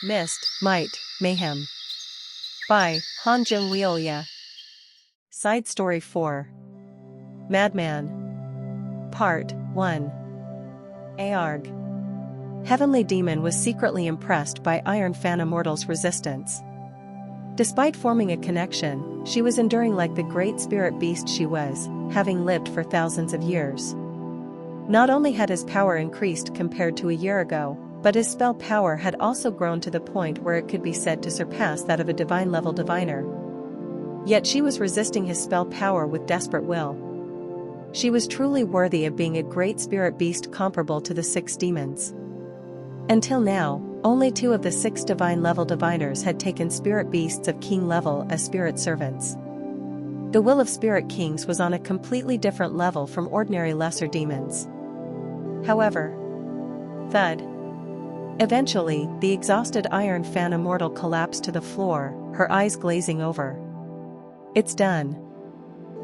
Myst, Might, Mayhem. By Han Jung-Wioya. Side Story 4. Madman. Part 1. Aarg. Heavenly Demon was secretly impressed by Iron Fan Immortal's resistance. Despite forming a connection, she was enduring like the great spirit beast she was, having lived for thousands of years. Not only had his power increased compared to a year ago, but his spell power had also grown to the point where it could be said to surpass that of a divine-level diviner. Yet she was resisting his spell power with desperate will. She was truly worthy of being a great spirit beast comparable to the 6 demons. Until now, only 2 of the 6 divine-level diviners had taken spirit beasts of king level as spirit servants. The will of spirit kings was on a completely different level from ordinary lesser demons. However, thud. Eventually, the exhausted Iron Fan Immortal collapsed to the floor, her eyes glazing over. It's done.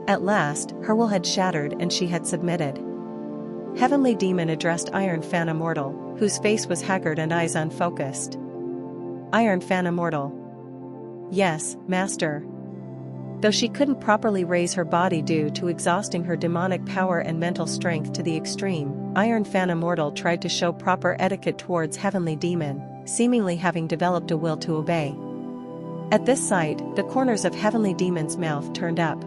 At last, her will had shattered and she had submitted. Heavenly Demon addressed Iron Fan Immortal, whose face was haggard and eyes unfocused. Iron Fan Immortal. Yes, Master. Though she couldn't properly raise her body due to exhausting her demonic power and mental strength to the extreme, Iron Fan Immortal tried to show proper etiquette towards Heavenly Demon, seemingly having developed a will to obey. At this sight, the corners of Heavenly Demon's mouth turned up.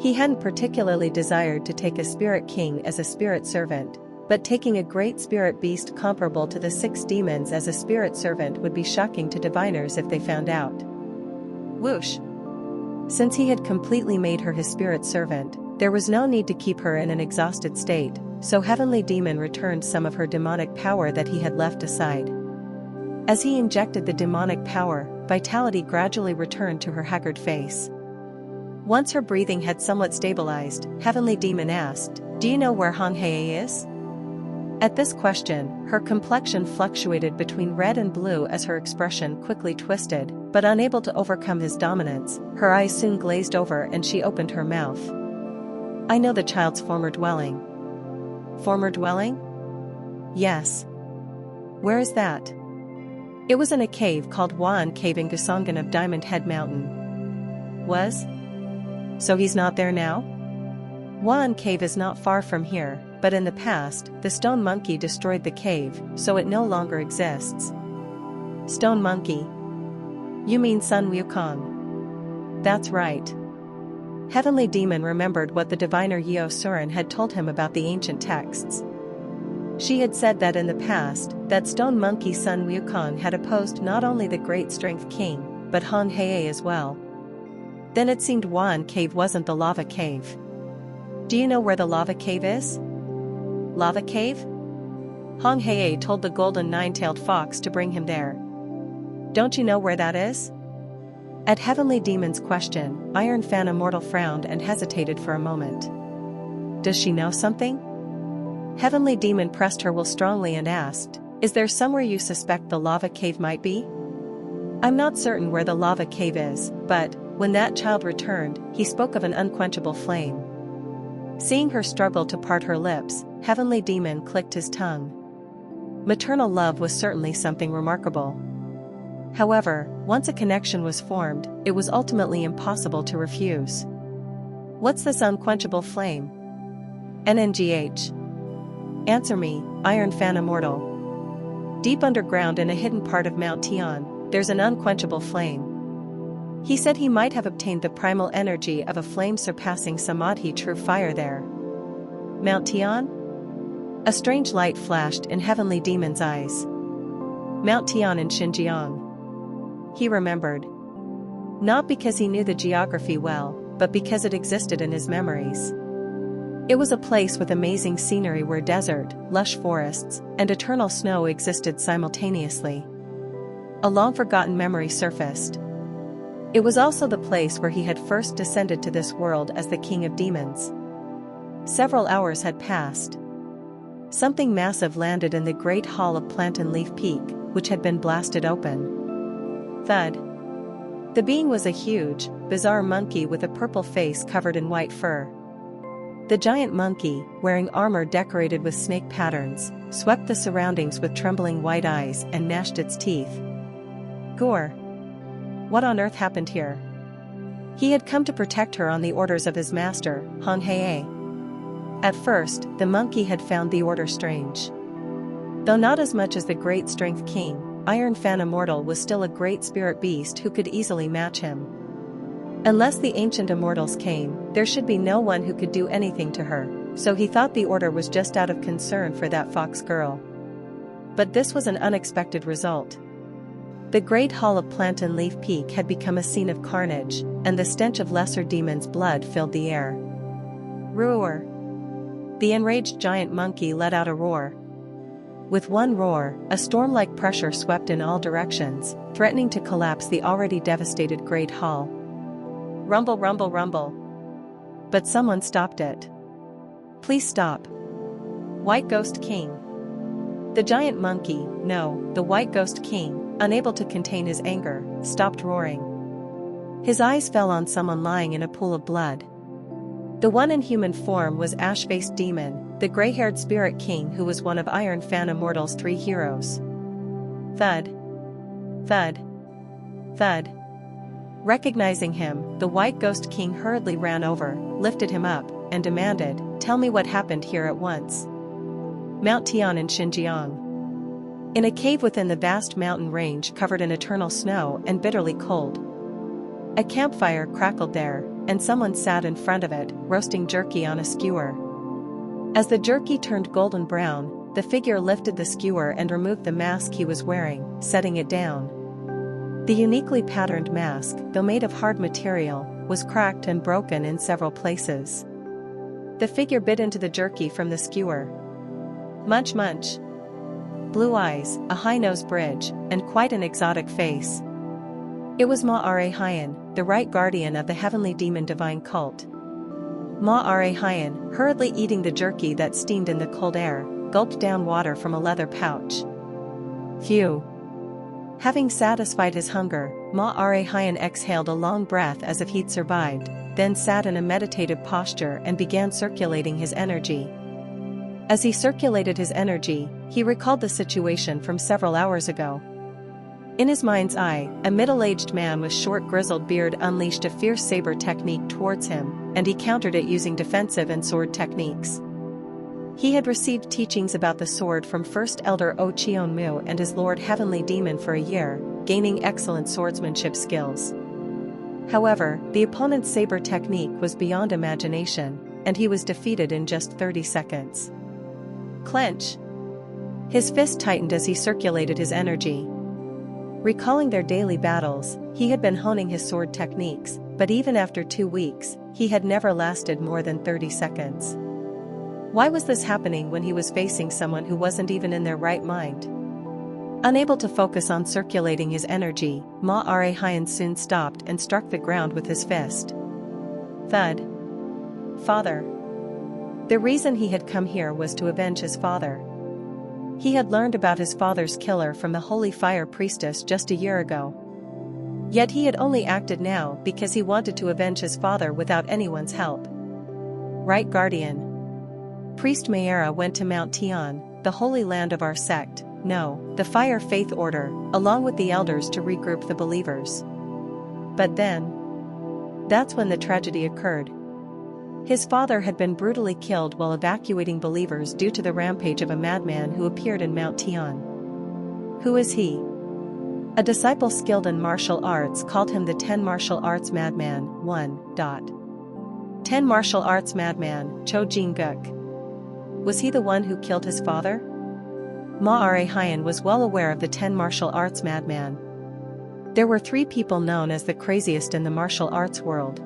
He hadn't particularly desired to take a spirit king as a spirit servant, but taking a great spirit beast comparable to the 6 demons as a spirit servant would be shocking to diviners if they found out. Whoosh! Since he had completely made her his spirit servant, there was no need to keep her in an exhausted state, so Heavenly Demon returned some of her demonic power that he had left aside. As he injected the demonic power, vitality gradually returned to her haggard face. Once her breathing had somewhat stabilized, Heavenly Demon asked, "Do you know where Hong Hei is?" At this question, her complexion fluctuated between red and blue as her expression quickly twisted, but unable to overcome his dominance, her eyes soon glazed over and she opened her mouth. "I know the child's former dwelling." "Former dwelling?" "Yes." "Where is that?" "It was in a cave called Waan Cave in Gusongan of Diamond Head Mountain." "Was? So he's not there now?" "Waan Cave is not far from here, but in the past, the stone monkey destroyed the cave, so it no longer exists." "Stone monkey? You mean Sun Wukong?" "That's right." Heavenly Demon remembered what the diviner Yeo Surin had told him about the ancient texts. She had said that in the past, that stone monkey Sun Wukong had opposed not only the great strength king, but Hong Hei as well. Then it seemed Waan Cave wasn't the lava cave. "Do you know where the lava cave is?" "Lava cave?" Hong Hei told the golden 9-tailed fox to bring him there. "Don't you know where that is?" At Heavenly Demon's question, Iron Fan Immortal frowned and hesitated for a moment. "Does she know something?" Heavenly Demon pressed her will strongly and asked, "Is there somewhere you suspect the lava cave might be?" "I'm not certain where the lava cave is, but, when that child returned, he spoke of an unquenchable flame." Seeing her struggle to part her lips, Heavenly Demon clicked his tongue. Maternal love was certainly something remarkable. However, once a connection was formed, it was ultimately impossible to refuse. "What's this unquenchable flame?" "NNGH. Answer me, Iron Fan Immortal." "Deep underground in a hidden part of Mount Tian, there's an unquenchable flame." He said he might have obtained the primal energy of a flame surpassing Samadhi true fire there. "Mount Tian?" A strange light flashed in Heavenly Demon's eyes. "Mount Tian in Xinjiang." He remembered. Not because he knew the geography well, but because it existed in his memories. It was a place with amazing scenery where desert, lush forests, and eternal snow existed simultaneously. A long-forgotten memory surfaced. It was also the place where he had first descended to this world as the King of Demons. Several hours had passed. Something massive landed in the great hall of Plantain Leaf Peak, which had been blasted open. Thud. The being was a huge, bizarre monkey with a purple face covered in white fur. The giant monkey, wearing armor decorated with snake patterns, swept the surroundings with trembling white eyes and gnashed its teeth, Gore. What on earth happened here? He had come to protect her on the orders of his master, Hong Hei. At first, the monkey had found the order strange. Though not as much as the great strength king, Iron Fan Immortal was still a great spirit beast who could easily match him. Unless the ancient immortals came, there should be no one who could do anything to her, so he thought the order was just out of concern for that fox girl. But this was an unexpected result. The great hall of Plant and Leaf Peak had become a scene of carnage, and the stench of lesser demons' blood filled the air. Roar! The enraged giant monkey let out a roar. With one roar, a storm-like pressure swept in all directions, threatening to collapse the already devastated great hall. Rumble, rumble, rumble. But someone stopped it. Please stop. White Ghost King. The giant monkey, no, the White Ghost King, unable to contain his anger, stopped roaring. His eyes fell on someone lying in a pool of blood. The one in human form was Ash-Faced Demon, the gray-haired spirit king who was one of Iron Fan Immortal's 3 heroes. Thud. Thud. Thud. Recognizing him, the White Ghost King hurriedly ran over, lifted him up, and demanded, "Tell me what happened here at once." Mount Tian in Xinjiang. In a cave within the vast mountain range covered in eternal snow and bitterly cold. A campfire crackled there, and someone sat in front of it, roasting jerky on a skewer. As the jerky turned golden brown, the figure lifted the skewer and removed the mask he was wearing, setting it down. The uniquely patterned mask, though made of hard material, was cracked and broken in several places. The figure bit into the jerky from the skewer. Munch munch. Blue eyes, a high-nose bridge, and quite an exotic face. It was Ma-Are Hyen, the right guardian of the heavenly demon divine cult. Ma-Are Hyen, hurriedly eating the jerky that steamed in the cold air, gulped down water from a leather pouch. Phew. Having satisfied his hunger, Ma-Are Hyen exhaled a long breath as if he'd survived, then sat in a meditative posture and began circulating his energy. As he circulated his energy, he recalled the situation from several hours ago. In his mind's eye, a middle-aged man with short grizzled beard unleashed a fierce saber technique towards him, and he countered it using defensive and sword techniques. He had received teachings about the sword from First Elder O Cheon Mu and his Lord Heavenly Demon for a year, gaining excellent swordsmanship skills. However, the opponent's saber technique was beyond imagination, and he was defeated in just 30 seconds. Clench. His fist tightened as he circulated his energy. Recalling their daily battles, he had been honing his sword techniques, but even after 2 weeks, he had never lasted more than 30 seconds. Why was this happening when he was facing someone who wasn't even in their right mind? Unable to focus on circulating his energy, Ma-Are Hyen soon stopped and struck the ground with his fist. Thud. Father. The reason he had come here was to avenge his father. He had learned about his father's killer from the Holy Fire Priestess just a year ago. Yet he had only acted now because he wanted to avenge his father without anyone's help. Right Guardian. Priest Mayera went to Mount Tian, the holy land of our sect, no, the Fire Faith Order, along with the elders to regroup the believers. But then, that's when the tragedy occurred. His father had been brutally killed while evacuating believers due to the rampage of a madman who appeared in Mount Tian. Who is he? A disciple skilled in martial arts called him the 10 Martial Arts Madman. 10 Martial Arts Madman, Cho Jin-guk. Was he the one who killed his father? Ma-Are Hyen was well aware of the 10 Martial Arts Madman. There were 3 people known as the craziest in the martial arts world.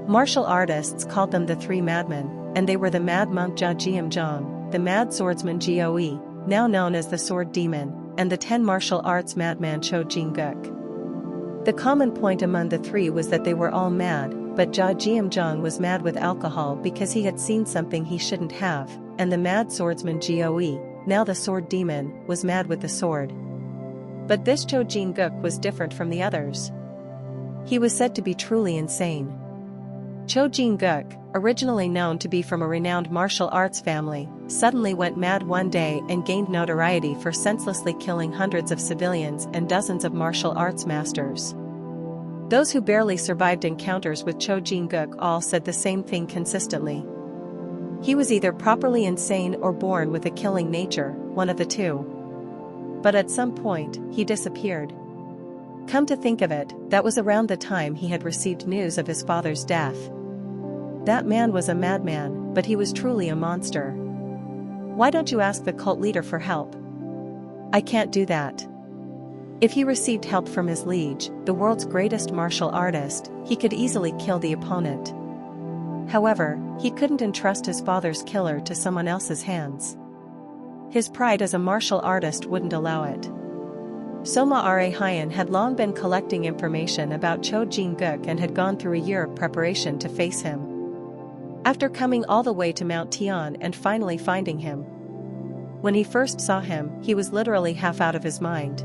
Martial artists called them the 3 Madmen, and they were the Mad Monk Jia Jiamzhong, the Mad Swordsman Jioe, now known as the Sword Demon, and the 10 Martial Arts Madman Cho Jin-guk. The common point among the 3 was that they were all mad, but Jia Jiamzhong was mad with alcohol because he had seen something he shouldn't have, and the Mad Swordsman Jioe, now the Sword Demon, was mad with the sword. But this Cho Jin-guk was different from the others. He was said to be truly insane. Cho Jin-guk, originally known to be from a renowned martial arts family, suddenly went mad one day and gained notoriety for senselessly killing hundreds of civilians and dozens of martial arts masters. Those who barely survived encounters with Cho Jin-guk all said the same thing consistently. He was either properly insane or born with a killing nature, one of the two. But at some point, he disappeared. Come to think of it, that was around the time he had received news of his father's death. That man was a madman, but he was truly a monster. Why don't you ask the cult leader for help? I can't do that. If he received help from his liege, the world's greatest martial artist, he could easily kill the opponent. However, he couldn't entrust his father's killer to someone else's hands. His pride as a martial artist wouldn't allow it. Soma Hayan had long been collecting information about Cho Jin-guk and had gone through a year of preparation to face him. After coming all the way to Mount Tian and finally finding him. When he first saw him, he was literally half out of his mind.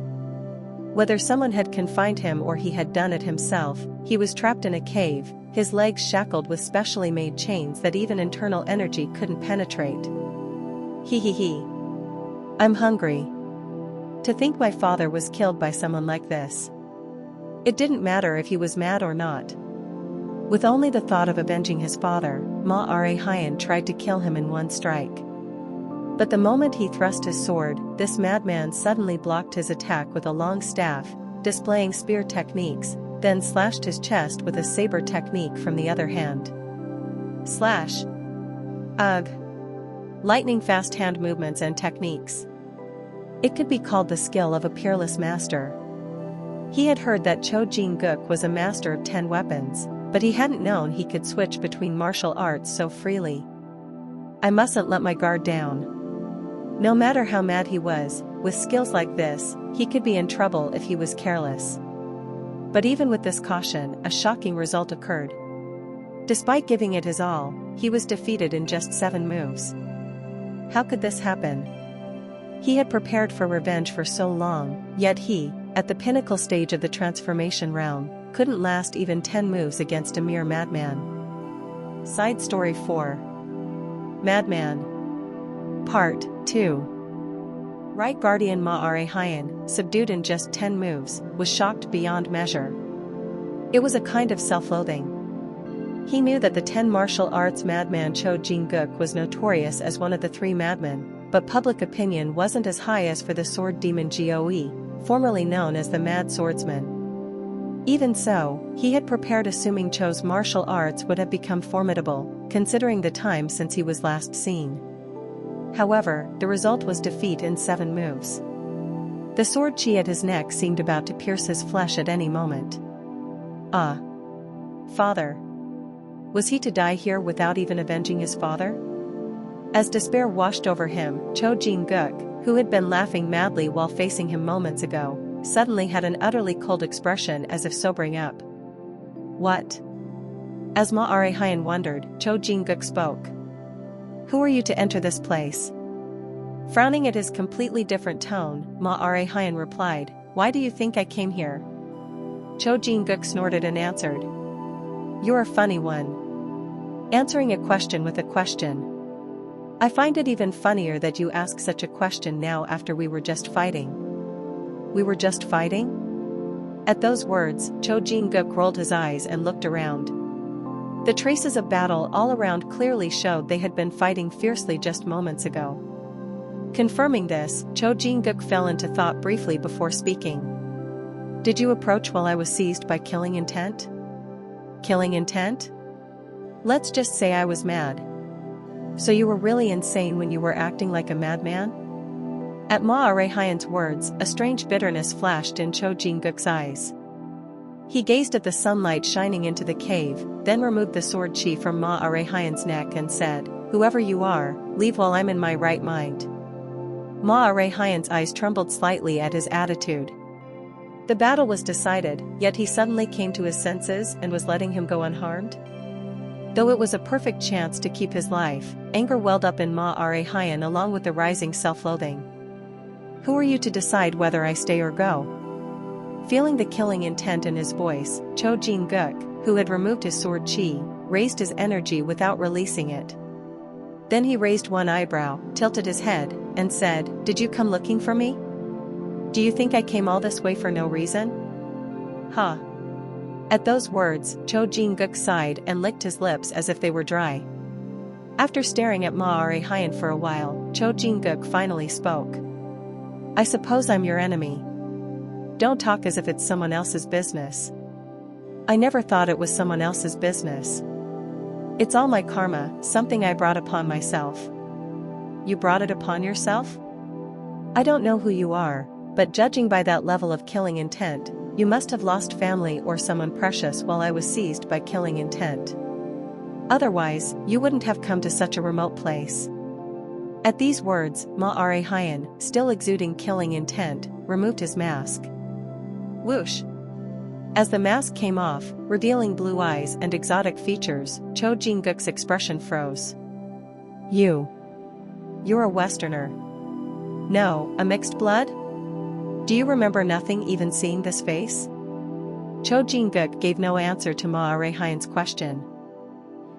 Whether someone had confined him or he had done it himself, he was trapped in a cave, his legs shackled with specially made chains that even internal energy couldn't penetrate. He. I'm hungry. To think my father was killed by someone like this. It didn't matter if he was mad or not. With only the thought of avenging his father, Ma Hayan tried to kill him in one strike. But the moment he thrust his sword, this madman suddenly blocked his attack with a long staff, displaying spear techniques, then slashed his chest with a saber technique from the other hand. Slash. Ugh. Lightning fast hand movements and techniques. It could be called the skill of a peerless master. He had heard that Cho Jin-guk was a master of 10 weapons, but he hadn't known he could switch between martial arts so freely. I mustn't let my guard down. No matter how mad he was, with skills like this, he could be in trouble if he was careless. But even with this caution, a shocking result occurred. Despite giving it his all, he was defeated in just 7 moves. How could this happen? He had prepared for revenge for so long, yet he, at the pinnacle stage of the transformation realm, couldn't last even 10 moves against a mere madman. Side Story 4. Madman. Part 2. Right Guardian Ma Hayan, subdued in just 10 moves, was shocked beyond measure. It was a kind of self-loathing. He knew that the 10 martial arts madman Cho Jin-guk was notorious as one of the 3 madmen, but public opinion wasn't as high as for the sword demon Goe, formerly known as the Mad Swordsman. Even so, he had prepared assuming Cho's martial arts would have become formidable, considering the time since he was last seen. However, the result was defeat in 7 moves. The sword chi at his neck seemed about to pierce his flesh at any moment. Ah. Father. Was he to die here without even avenging his father? As despair washed over him, Cho Jin-guk, who had been laughing madly while facing him moments ago, suddenly had an utterly cold expression as if sobering up. What? As Ma Hayan wondered, Cho Jin-guk spoke. Who are you to enter this place? Frowning at his completely different tone, Ma Hayan replied, Why do you think I came here? Cho Jin-guk snorted and answered. You're a funny one. Answering a question with a question. I find it even funnier that you ask such a question now after we were just fighting. We were just fighting? At those words, Cho Jin-guk rolled his eyes and looked around. The traces of battle all around clearly showed they had been fighting fiercely just moments ago. Confirming this, Cho Jin-guk fell into thought briefly before speaking. Did you approach while I was seized by killing intent? Killing intent? Let's just say I was mad. So you were really insane when you were acting like a madman? At Ma Hayan's words, a strange bitterness flashed in Cho Jin-guk's eyes. He gazed at the sunlight shining into the cave, then removed the sword chi from Ma Hayan's neck and said, Whoever you are, leave while I'm in my right mind. Ma Hayan's eyes trembled slightly at his attitude. The battle was decided, yet he suddenly came to his senses and was letting him go unharmed? Though it was a perfect chance to keep his life, anger welled up in Ma Hayan along with the rising self-loathing. Who are you to decide whether I stay or go? Feeling the killing intent in his voice, Cho Jin-guk, who had removed his sword chi, raised his energy without releasing it. Then he raised one eyebrow, tilted his head, and said, "Did you come looking for me? Do you think I came all this way for no reason? Huh." At those words, Cho Jin-guk sighed and licked his lips as if they were dry. After staring at Ma Hyun for a while, Cho Jin-guk finally spoke. "I suppose I'm your enemy. Don't talk as if it's someone else's business." "I never thought it was someone else's business. It's all my karma, something I brought upon myself." "You brought it upon yourself? I don't know who you are, but judging by that level of killing intent, you must have lost family or someone precious while I was seized by killing intent. Otherwise, you wouldn't have come to such a remote place." At these words, Ma Hyun, still exuding killing intent, removed his mask. Whoosh! As the mask came off, revealing blue eyes and exotic features, Cho Jin-guk's expression froze. You're a Westerner." "No, a mixed blood? Do you remember nothing, even seeing this face?" Cho Jin-guk gave no answer to Ma Hyun's question.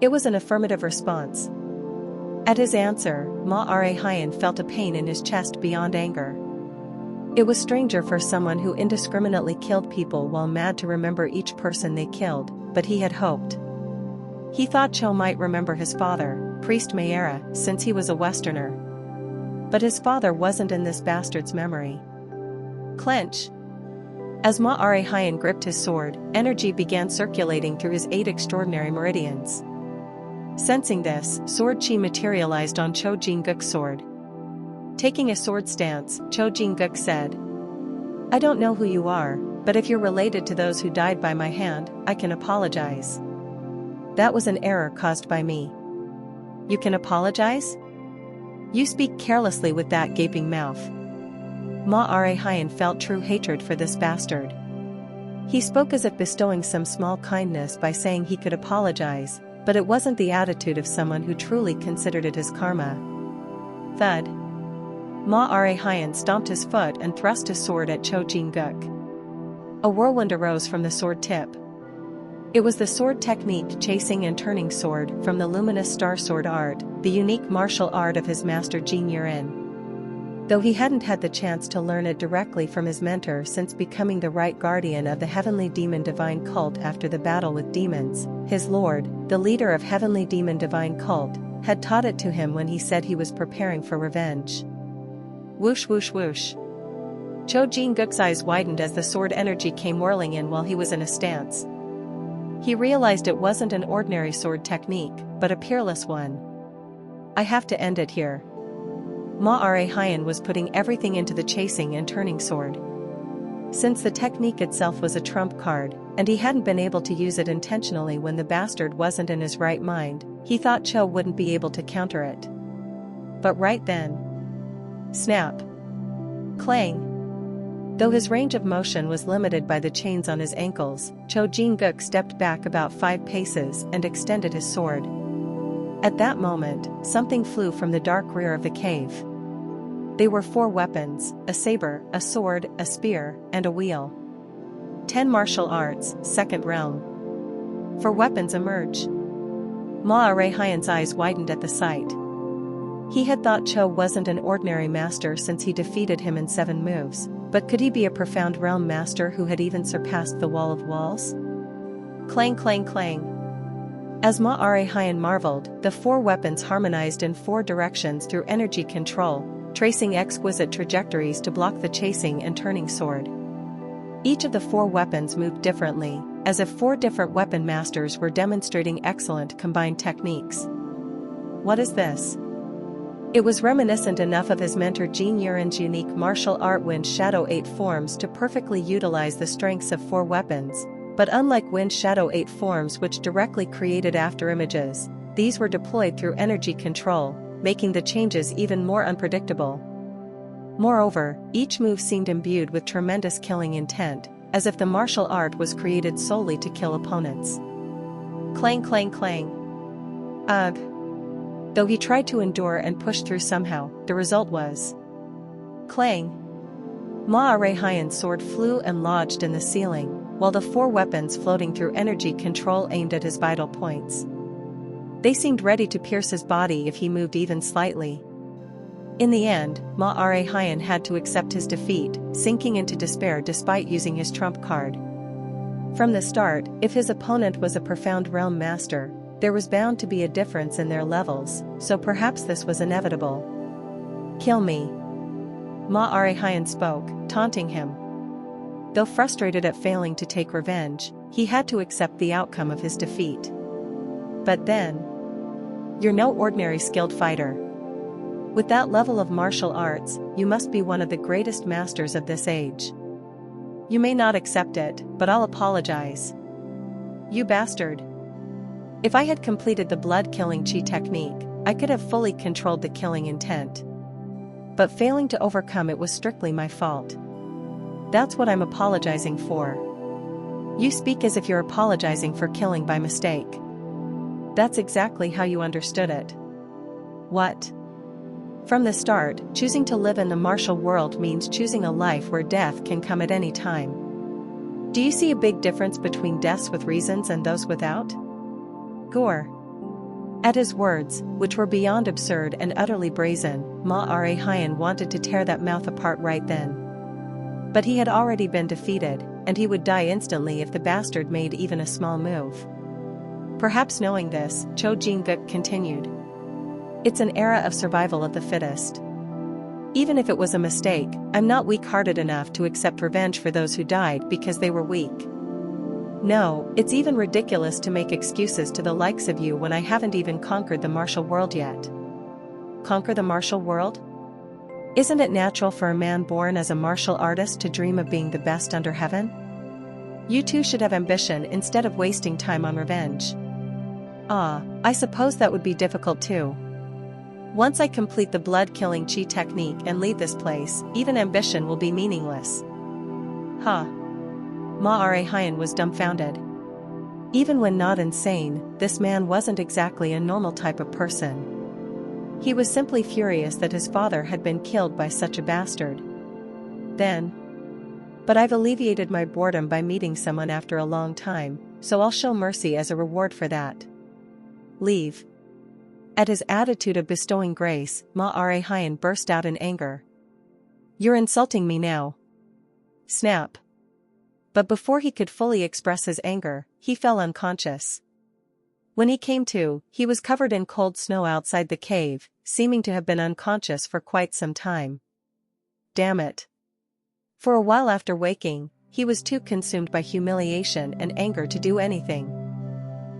It was an affirmative response. At his answer, Ma Hyun felt a pain in his chest beyond anger. It was stranger for someone who indiscriminately killed people while mad to remember each person they killed, but he had hoped. He thought Cho might remember his father, Priest Mayera, since he was a Westerner. But his father wasn't in this bastard's memory. Clench! As Ma Hyun gripped his sword, energy began circulating through his 8 extraordinary meridians. Sensing this, sword chi materialized on Cho Jin-guk's sword. Taking a sword stance, Cho Jin-guk said, "I don't know who you are, but if you're related to those who died by my hand, I can apologize. That was an error caused by me." "You can apologize? You speak carelessly with that gaping mouth." Ma Hyun felt true hatred for this bastard. He spoke as if bestowing some small kindness by saying he could apologize, but it wasn't the attitude of someone who truly considered it his karma. Thud. Ma Hyun stomped his foot and thrust his sword at Cho Jin-guk. A whirlwind arose from the sword tip. It was the sword technique chasing and turning sword from the luminous star sword art, the unique martial art of his master Jin Yurin. Though he hadn't had the chance to learn it directly from his mentor since becoming the right guardian of the Heavenly Demon Divine Cult after the battle with demons, his lord, the leader of Heavenly Demon Divine Cult, had taught it to him when he said he was preparing for revenge. Whoosh whoosh whoosh. Cho Jin-guk's eyes widened as the sword energy came whirling in while he was in a stance. He realized it wasn't an ordinary sword technique, but a peerless one. "I have to end it here." Ma Hyun was putting everything into the chasing and turning sword. Since the technique itself was a trump card, and he hadn't been able to use it intentionally when the bastard wasn't in his right mind, he thought Cho wouldn't be able to counter it. But right then... Snap! Clang! Though his range of motion was limited by the chains on his ankles, Cho Jin-guk stepped back about 5 paces and extended his sword. At that moment, something flew from the dark rear of the cave. They were 4 weapons, a saber, a sword, a spear, and a wheel. 10 martial arts, second realm. 4 weapons emerge. Ma Hyun's eyes widened at the sight. He had thought Cho wasn't an ordinary master since he defeated him in 7 moves, but could he be a profound realm master who had even surpassed the wall of walls? Clang clang clang. As Ma Hyun marveled, the 4 weapons harmonized in 4 directions through energy control, tracing exquisite trajectories to block the chasing and turning sword. Each of the 4 weapons moved differently, as if 4 different weapon masters were demonstrating excellent combined techniques. What is this? It was reminiscent enough of his mentor Jin Yurin's unique martial art Wind Shadow 8 forms to perfectly utilize the strengths of 4 weapons, but unlike Wind Shadow 8 forms which directly created afterimages, these were deployed through energy control, making the changes even more unpredictable. Moreover, each move seemed imbued with tremendous killing intent, as if the martial art was created solely to kill opponents. Clang clang clang. Ugh. Though he tried to endure and push through somehow, the result was clang. Ma Hyun's sword flew and lodged in the ceiling, while the 4 weapons floating through energy control aimed at his vital points. They seemed ready to pierce his body if he moved even slightly. In the end, Mayhem had to accept his defeat, sinking into despair despite using his trump card. From the start, if his opponent was a profound realm master, there was bound to be a difference in their levels, so perhaps this was inevitable. "Kill me," Mayhem spoke, taunting him. Though frustrated at failing to take revenge, he had to accept the outcome of his defeat. But then, "You're no ordinary skilled fighter. With that level of martial arts, you must be one of the greatest masters of this age. You may not accept it, but I'll apologize. You bastard. If I had completed the blood-killing chi technique, I could have fully controlled the killing intent. But failing to overcome it was strictly my fault. That's what I'm apologizing for." "You speak as if you're apologizing for killing by mistake. That's exactly how you understood it." "What?" "From the start, choosing to live in the martial world means choosing a life where death can come at any time. Do you see a big difference between deaths with reasons and those without? Gore." At his words, which were beyond absurd and utterly brazen, Mayhem wanted to tear that mouth apart right then. But he had already been defeated, and he would die instantly if the bastard made even a small move. Perhaps knowing this, Cho Jin-guk continued. "It's an era of survival of the fittest. Even if it was a mistake, I'm not weak-hearted enough to accept revenge for those who died because they were weak. No, it's even ridiculous to make excuses to the likes of you when I haven't even conquered the martial world yet." "Conquer the martial world? Isn't it natural for a man born as a martial artist to dream of being the best under heaven? You too should have ambition instead of wasting time on revenge." I suppose that would be difficult too. Once I complete the blood-killing chi technique and leave this place, even ambition will be meaningless." "Huh." Mayhem was dumbfounded. Even when not insane, this man wasn't exactly a normal type of person. He was simply furious that his father had been killed by such a bastard. Then, "But I've alleviated my boredom by meeting someone after a long time, so I'll show mercy as a reward for that. Leave." At his attitude of bestowing grace, Mayhem burst out in anger. "You're insulting me now." Snap. But before he could fully express his anger, he fell unconscious. When he came to, he was covered in cold snow outside the cave, seeming to have been unconscious for quite some time. Damn it. For a while after waking, he was too consumed by humiliation and anger to do anything.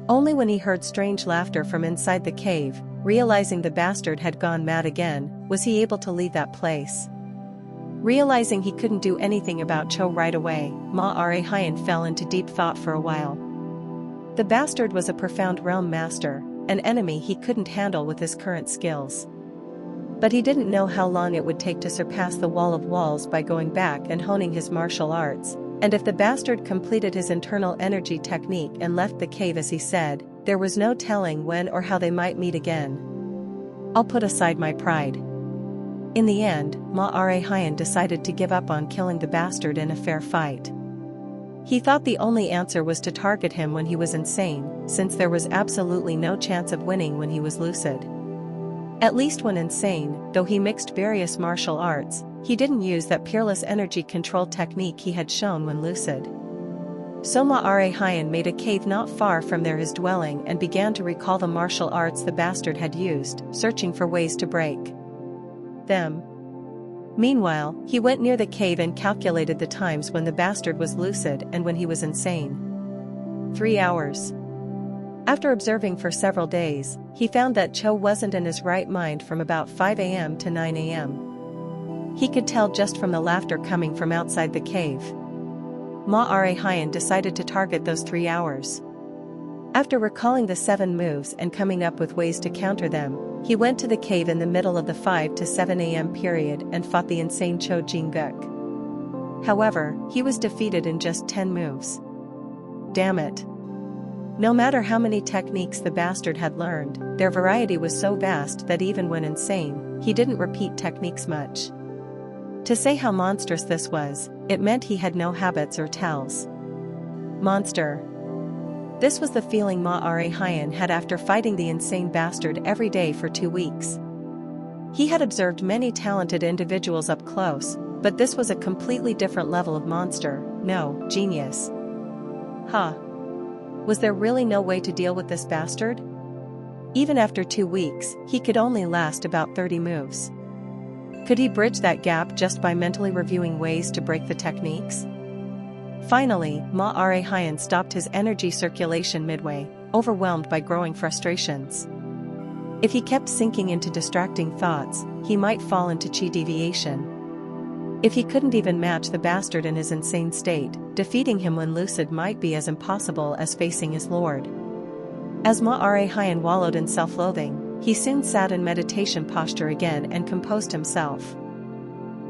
Only when he heard strange laughter from inside the cave, realizing the bastard had gone mad again, was he able to leave that place. Realizing he couldn't do anything about Cho right away, Mayhem fell into deep thought for a while. The bastard was a profound realm master, an enemy he couldn't handle with his current skills. But he didn't know how long it would take to surpass the wall of walls by going back and honing his martial arts, and if the bastard completed his internal energy technique and left the cave as he said, there was no telling when or how they might meet again. "I'll put aside my pride." In the end, Mayhem decided to give up on killing the bastard in a fair fight. He thought the only answer was to target him when he was insane, since there was absolutely no chance of winning when he was lucid. At least when insane, though he mixed various martial arts, he didn't use that peerless energy control technique he had shown when lucid. So Mayhem made a cave not far from there his dwelling and began to recall the martial arts the bastard had used, searching for ways to break them. Meanwhile, he went near the cave and calculated the times when the bastard was lucid and when he was insane. 3 hours. After observing for several days, he found that Cho wasn't in his right mind from about 5 a.m. to 9 a.m. He could tell just from the laughter coming from outside the cave. Mayhem decided to target those 3 hours. After recalling the 7 moves and coming up with ways to counter them, he went to the cave in the middle of the 5 to 7 a.m. period and fought the insane Cho Jin-guk. However, he was defeated in just 10 moves. Damn it. No matter how many techniques the bastard had learned, their variety was so vast that even when insane, he didn't repeat techniques much. To say how monstrous this was, it meant he had no habits or tells. Monster. This was the feeling Ma Are-Hyen had after fighting the insane bastard every day for 2 weeks. He had observed many talented individuals up close, but this was a completely different level of monster, no, genius. Was there really no way to deal with this bastard? Even after 2 weeks, he could only last about 30 moves. Could he bridge that gap just by mentally reviewing ways to break the techniques? Finally, Ma Are-Hyen stopped his energy circulation midway, overwhelmed by growing frustrations. If he kept sinking into distracting thoughts, he might fall into chi deviation. If he couldn't even match the bastard in his insane state, defeating him when lucid might be as impossible as facing his lord. As Ma Are-Hyen wallowed in self-loathing, he soon sat in meditation posture again and composed himself.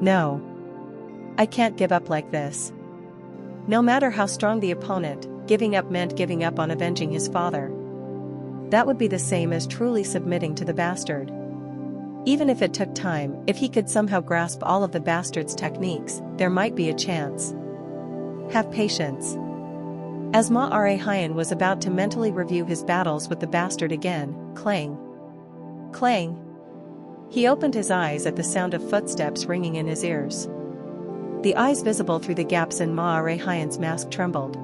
No. I can't give up like this. No matter how strong the opponent, giving up meant giving up on avenging his father. That would be the same as truly submitting to the bastard. Even if it took time, if he could somehow grasp all of the bastard's techniques, there might be a chance. Have patience. As Ma Are-Hyen was about to mentally review his battles with the bastard again, clang. Clang. He opened his eyes at the sound of footsteps ringing in his ears. The eyes visible through the gaps in Ma Are-Hyen's mask trembled.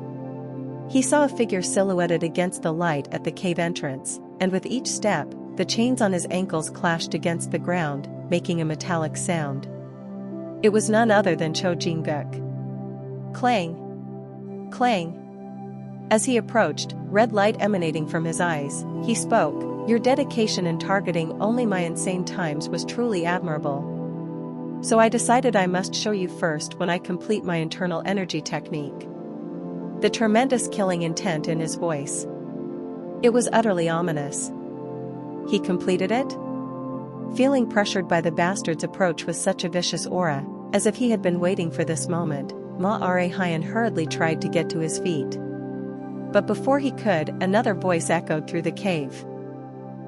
He saw a figure silhouetted against the light at the cave entrance, and with each step, the chains on his ankles clashed against the ground, making a metallic sound. It was none other than Cho Jin-guk. Clang! Clang! As he approached, red light emanating from his eyes, he spoke, "Your dedication in targeting only my insane times was truly admirable. So I decided I must show you first when I complete my internal energy technique." The tremendous killing intent in his voice. It was utterly ominous. He completed it? Feeling pressured by the bastard's approach with such a vicious aura, as if he had been waiting for this moment, Ma Are-Hyen hurriedly tried to get to his feet. But before he could, another voice echoed through the cave.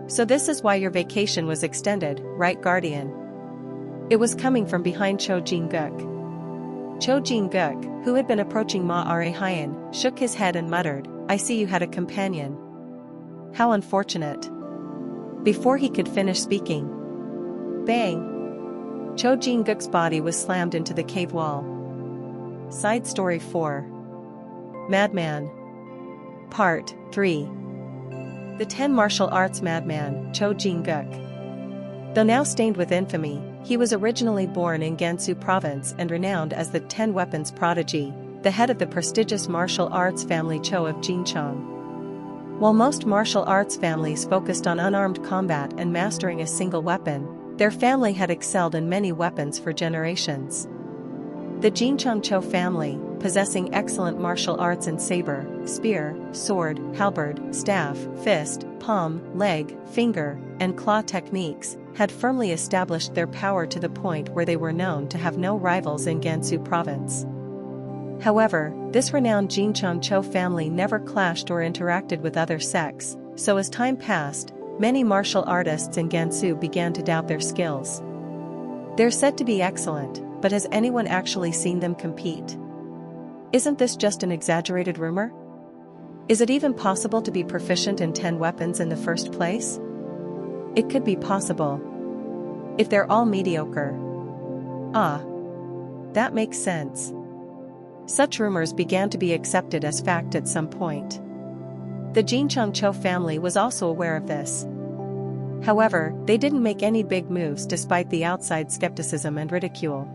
"So this is why your vacation was extended, right, Guardian?" It was coming from behind Cho Jin-guk. Cho Jin-guk, who had been approaching Ma Are-Hyen, shook his head and muttered, "I see you had a companion. How unfortunate." Before he could finish speaking, bang! Cho Jin-guk's body was slammed into the cave wall. Side Story 4. Madman. Part 3. The 10 martial arts madman, Cho Jin-guk. Though now stained with infamy, he was originally born in Gansu province and renowned as the 10 weapons prodigy, the head of the prestigious martial arts family Cho of Jinchang. While most martial arts families focused on unarmed combat and mastering a single weapon, their family had excelled in many weapons for generations. The Jinchang Cho family, possessing excellent martial arts in saber, spear, sword, halberd, staff, fist, palm, leg, finger, and claw techniques, had firmly established their power to the point where they were known to have no rivals in Gansu province. However, this renowned Jinchang Cho family never clashed or interacted with other sects, so as time passed, many martial artists in Gansu began to doubt their skills. They're said to be excellent, but has anyone actually seen them compete? Isn't this just an exaggerated rumor? Is it even possible to be proficient in 10 weapons in the first place? It could be possible. If they're all mediocre. Ah. That makes sense. Such rumors began to be accepted as fact at some point. The Jinchang Cho family was also aware of this. However, they didn't make any big moves despite the outside skepticism and ridicule.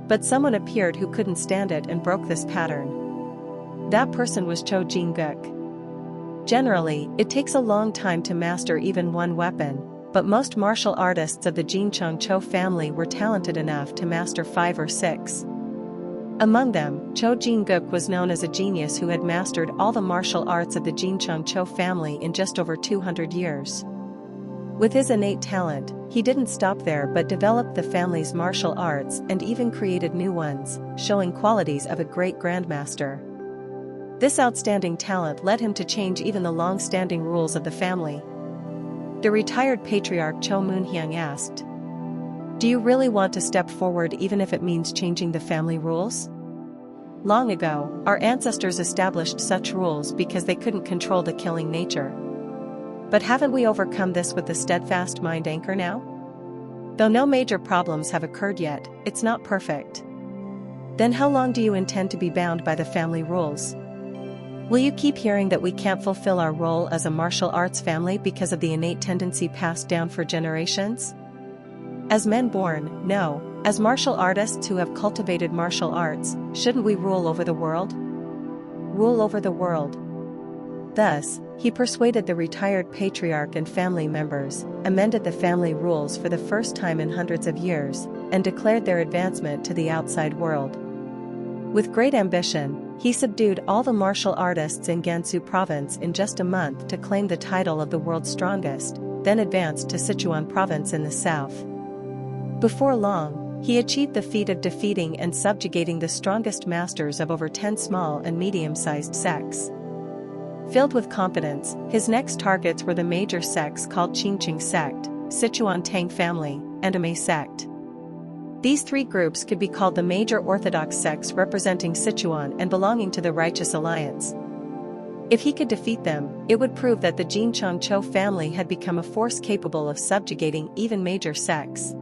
But someone appeared who couldn't stand it and broke this pattern. That person was Cho Jin-guk. Generally, it takes a long time to master even one weapon, but most martial artists of the Jinchang Cho family were talented enough to master 5 or 6. Among them, Cho Jin-guk was known as a genius who had mastered all the martial arts of the Jinchang Cho family in just over 200 years. With his innate talent, he didn't stop there but developed the family's martial arts and even created new ones, showing qualities of a great grandmaster. This outstanding talent led him to change even the long-standing rules of the family. The retired patriarch Cho Moon-hyung asked, "Do you really want to step forward even if it means changing the family rules?" Long ago, our ancestors established such rules because they couldn't control the killing nature. But haven't we overcome this with the steadfast mind anchor now? Though no major problems have occurred yet, it's not perfect. Then how long do you intend to be bound by the family rules? Will you keep hearing that we can't fulfill our role as a martial arts family because of the innate tendency passed down for generations? As men born, no, as martial artists who have cultivated martial arts, shouldn't we rule over the world? Rule over the world. Thus, he persuaded the retired patriarch and family members, amended the family rules for the first time in hundreds of years, and declared their advancement to the outside world. With great ambition, he subdued all the martial artists in Gansu province in just a month to claim the title of the world's strongest, then advanced to Sichuan province in the south. Before long, he achieved the feat of defeating and subjugating the strongest masters of over 10 small and medium-sized sects. Filled with confidence, his next targets were the major sects called Qingqing sect, Sichuan Tang family, and Amei sect. These three groups could be called the major orthodox sects representing Sichuan and belonging to the Righteous Alliance. If he could defeat them, it would prove that the Jin Changzhou family had become a force capable of subjugating even major sects.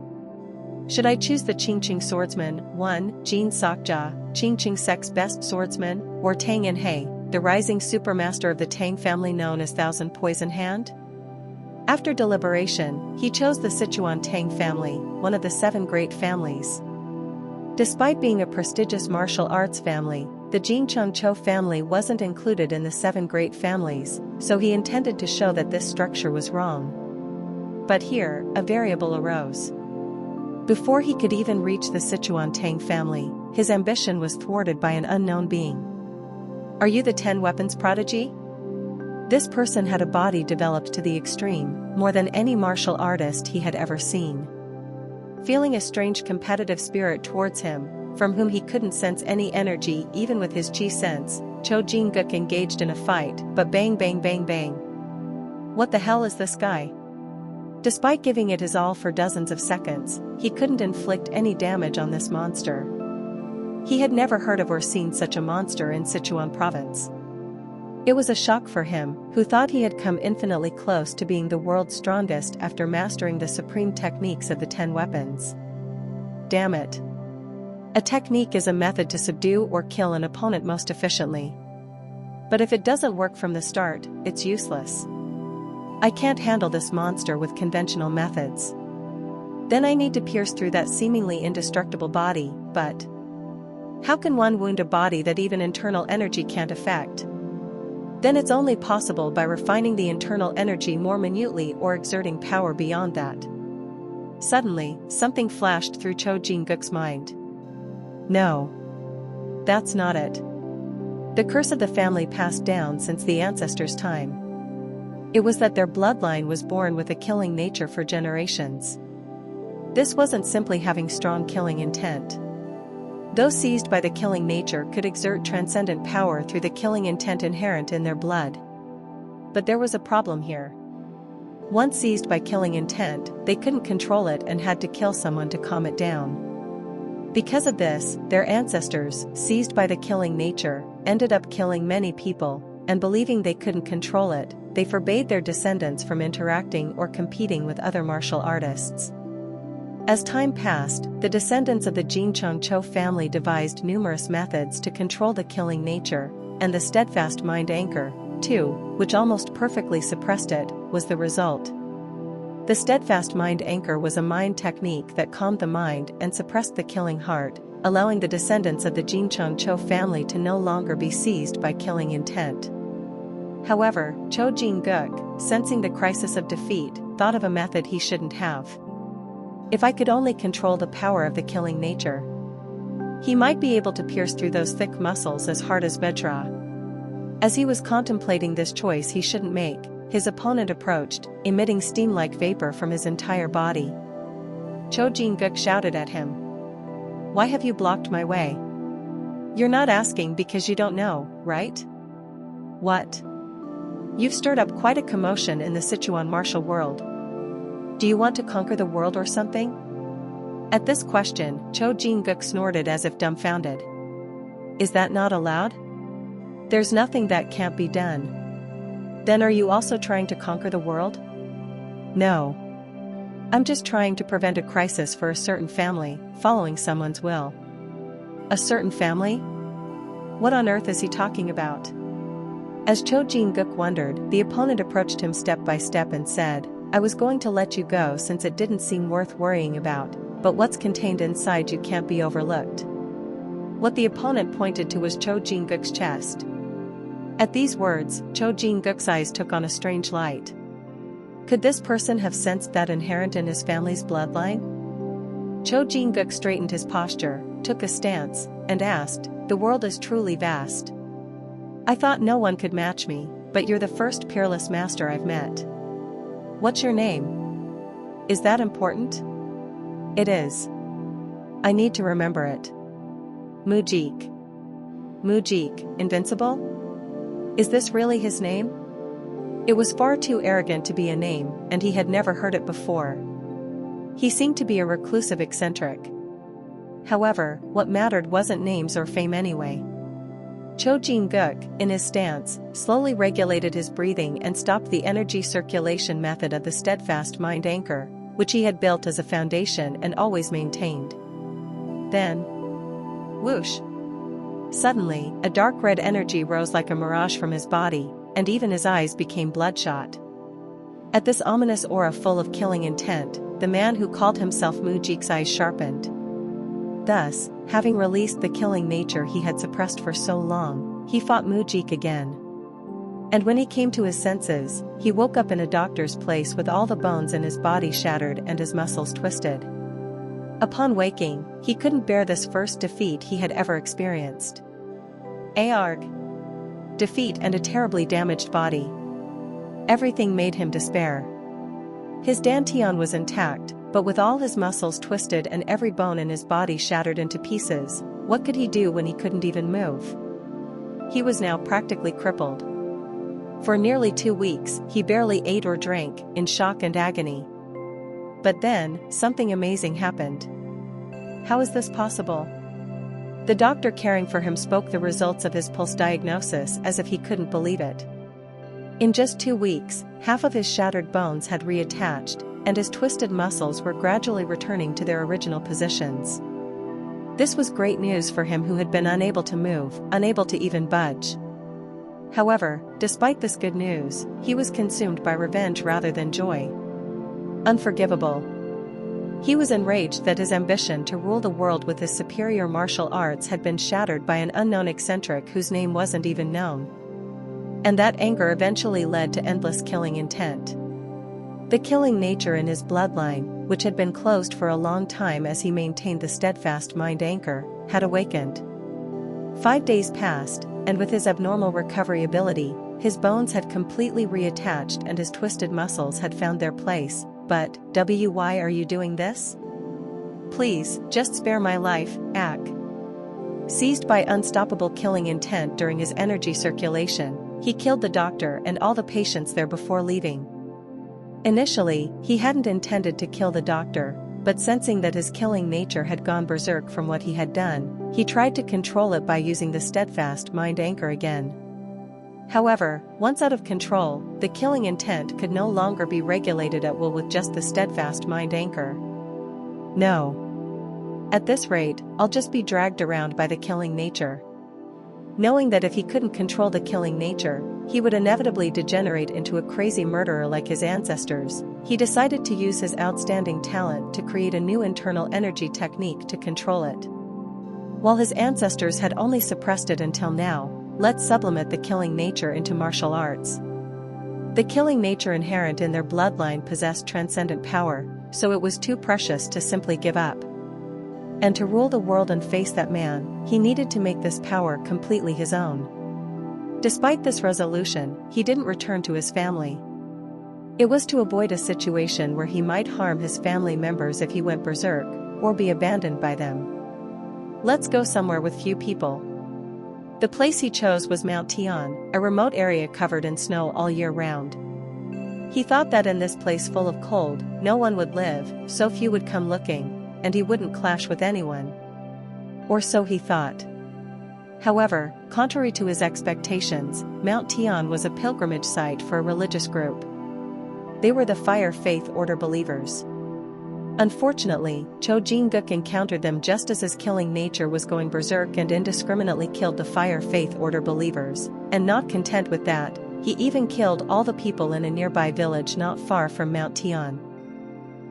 Should I choose the Qingqing swordsman, 1. Jin Sakjia, Qingqing sect's best swordsman, or Tang Yanhei, the rising supermaster of the Tang family known as Thousand Poison Hand? After deliberation, he chose the Sichuan Tang family, one of the 7 great families. Despite being a prestigious martial arts family, the Jin Changzhou family wasn't included in the 7 great families, so he intended to show that this structure was wrong. But here, a variable arose. Before he could even reach the Sichuan Tang family, his ambition was thwarted by an unknown being. Are you the 10 weapons prodigy? This person had a body developed to the extreme, more than any martial artist he had ever seen. Feeling a strange competitive spirit towards him, from whom he couldn't sense any energy even with his chi sense, Cho Jin-guk engaged in a fight, but bang bang bang bang. What the hell is this guy? Despite giving it his all for dozens of seconds, he couldn't inflict any damage on this monster. He had never heard of or seen such a monster in Sichuan province. It was a shock for him, who thought he had come infinitely close to being the world's strongest after mastering the supreme techniques of the 10 weapons. Damn it. A technique is a method to subdue or kill an opponent most efficiently. But if it doesn't work from the start, it's useless. I can't handle this monster with conventional methods. Then I need to pierce through that seemingly indestructible body, but how can one wound a body that even internal energy can't affect? Then it's only possible by refining the internal energy more minutely or exerting power beyond that. Suddenly, something flashed through Cho Jin-guk's mind. No. That's not it. The curse of the family passed down since the ancestors' time. It was that their bloodline was born with a killing nature for generations. This wasn't simply having strong killing intent. Those seized by the killing nature could exert transcendent power through the killing intent inherent in their blood. But there was a problem here. Once seized by killing intent, they couldn't control it and had to kill someone to calm it down. Because of this, their ancestors, seized by the killing nature, ended up killing many people, and believing they couldn't control it, they forbade their descendants from interacting or competing with other martial artists. As time passed, the descendants of the Jin Changzhou family devised numerous methods to control the killing nature, and the steadfast mind anchor, too, which almost perfectly suppressed it, was the result. The steadfast mind anchor was a mind technique that calmed the mind and suppressed the killing heart, allowing the descendants of the Jin Changzhou family to no longer be seized by killing intent. However, Cho Jin-guk, sensing the crisis of defeat, thought of a method he shouldn't have. If I could only control the power of the killing nature, he might be able to pierce through those thick muscles as hard as bedrock. As he was contemplating this choice he shouldn't make, his opponent approached, emitting steam-like vapor from his entire body. Cho Jin-guk shouted at him. Why have you blocked my way? You're not asking because you don't know, right? What? You've stirred up quite a commotion in the Sichuan martial world. Do you want to conquer the world or something? At this question, Cho Jin-guk snorted as if dumbfounded. Is that not allowed? There's nothing that can't be done. Then are you also trying to conquer the world? No. I'm just trying to prevent a crisis for a certain family, following someone's will. A certain family? What on earth is he talking about? As Cho Jin-guk wondered, the opponent approached him step by step and said, I was going to let you go since it didn't seem worth worrying about, but what's contained inside you can't be overlooked. What the opponent pointed to was Cho Jin-guk's chest. At these words, Cho Jin-guk's eyes took on a strange light. Could this person have sensed that inherent in his family's bloodline? Cho Jin-guk straightened his posture, took a stance, and asked, The world is truly vast. I thought no one could match me, but you're the first peerless master I've met. What's your name? Is that important? It is. I need to remember it. Mujik. Mujik, invincible? Is this really his name? It was far too arrogant to be a name, and he had never heard it before. He seemed to be a reclusive eccentric. However, what mattered wasn't names or fame anyway. Cho Jin-guk, in his stance, slowly regulated his breathing and stopped the energy circulation method of the steadfast mind anchor, which he had built as a foundation and always maintained. Then, whoosh! Suddenly, a dark red energy rose like a mirage from his body, and even his eyes became bloodshot. At this ominous aura full of killing intent, the man who called himself Mujik's eyes sharpened. Thus, having released the killing nature he had suppressed for so long, he fought Mujik again. And when he came to his senses, he woke up in a doctor's place with all the bones in his body shattered and his muscles twisted. Upon waking, he couldn't bear this first defeat he had ever experienced. Arg! Defeat and a terribly damaged body. Everything made him despair. His dantian was intact, but with all his muscles twisted and every bone in his body shattered into pieces, what could he do when he couldn't even move? He was now practically crippled. For nearly 2 weeks, he barely ate or drank, in shock and agony. But then, something amazing happened. How is this possible? The doctor caring for him spoke the results of his pulse diagnosis as if he couldn't believe it. In just 2 weeks, half of his shattered bones had reattached, and his twisted muscles were gradually returning to their original positions. This was great news for him who had been unable to move, unable to even budge. However, despite this good news, he was consumed by revenge rather than joy. Unforgivable. He was enraged that his ambition to rule the world with his superior martial arts had been shattered by an unknown eccentric whose name wasn't even known. And that anger eventually led to endless killing intent. The killing nature in his bloodline, which had been closed for a long time as he maintained the steadfast mind anchor, had awakened. 5 days passed, and with his abnormal recovery ability, his bones had completely reattached and his twisted muscles had found their place. But, why are you doing this? Please, just spare my life, Ak. Seized by unstoppable killing intent during his energy circulation, he killed the doctor and all the patients there before leaving. Initially, he hadn't intended to kill the doctor, but sensing that his killing nature had gone berserk from what he had done, he tried to control it by using the steadfast mind anchor again. However, once out of control, the killing intent could no longer be regulated at will with just the steadfast mind anchor. No. At this rate, I'll just be dragged around by the killing nature. Knowing that if he couldn't control the killing nature, he would inevitably degenerate into a crazy murderer like his ancestors, he decided to use his outstanding talent to create a new internal energy technique to control it. While his ancestors had only suppressed it until now, let's sublimate the killing nature into martial arts. The killing nature inherent in their bloodline possessed transcendent power, so it was too precious to simply give up. And to rule the world and face that man, he needed to make this power completely his own. Despite this resolution, he didn't return to his family. It was to avoid a situation where he might harm his family members if he went berserk, or be abandoned by them. Let's go somewhere with few people. The place he chose was Mount Tian, a remote area covered in snow all year round. He thought that in this place full of cold, no one would live, so few would come looking, and he wouldn't clash with anyone. Or so he thought. However, contrary to his expectations, Mount Tian was a pilgrimage site for a religious group. They were the Fire Faith Order believers. Unfortunately, Cho Jin-guk encountered them just as his killing nature was going berserk and indiscriminately killed the Fire Faith Order believers, and not content with that, he even killed all the people in a nearby village not far from Mount Tian.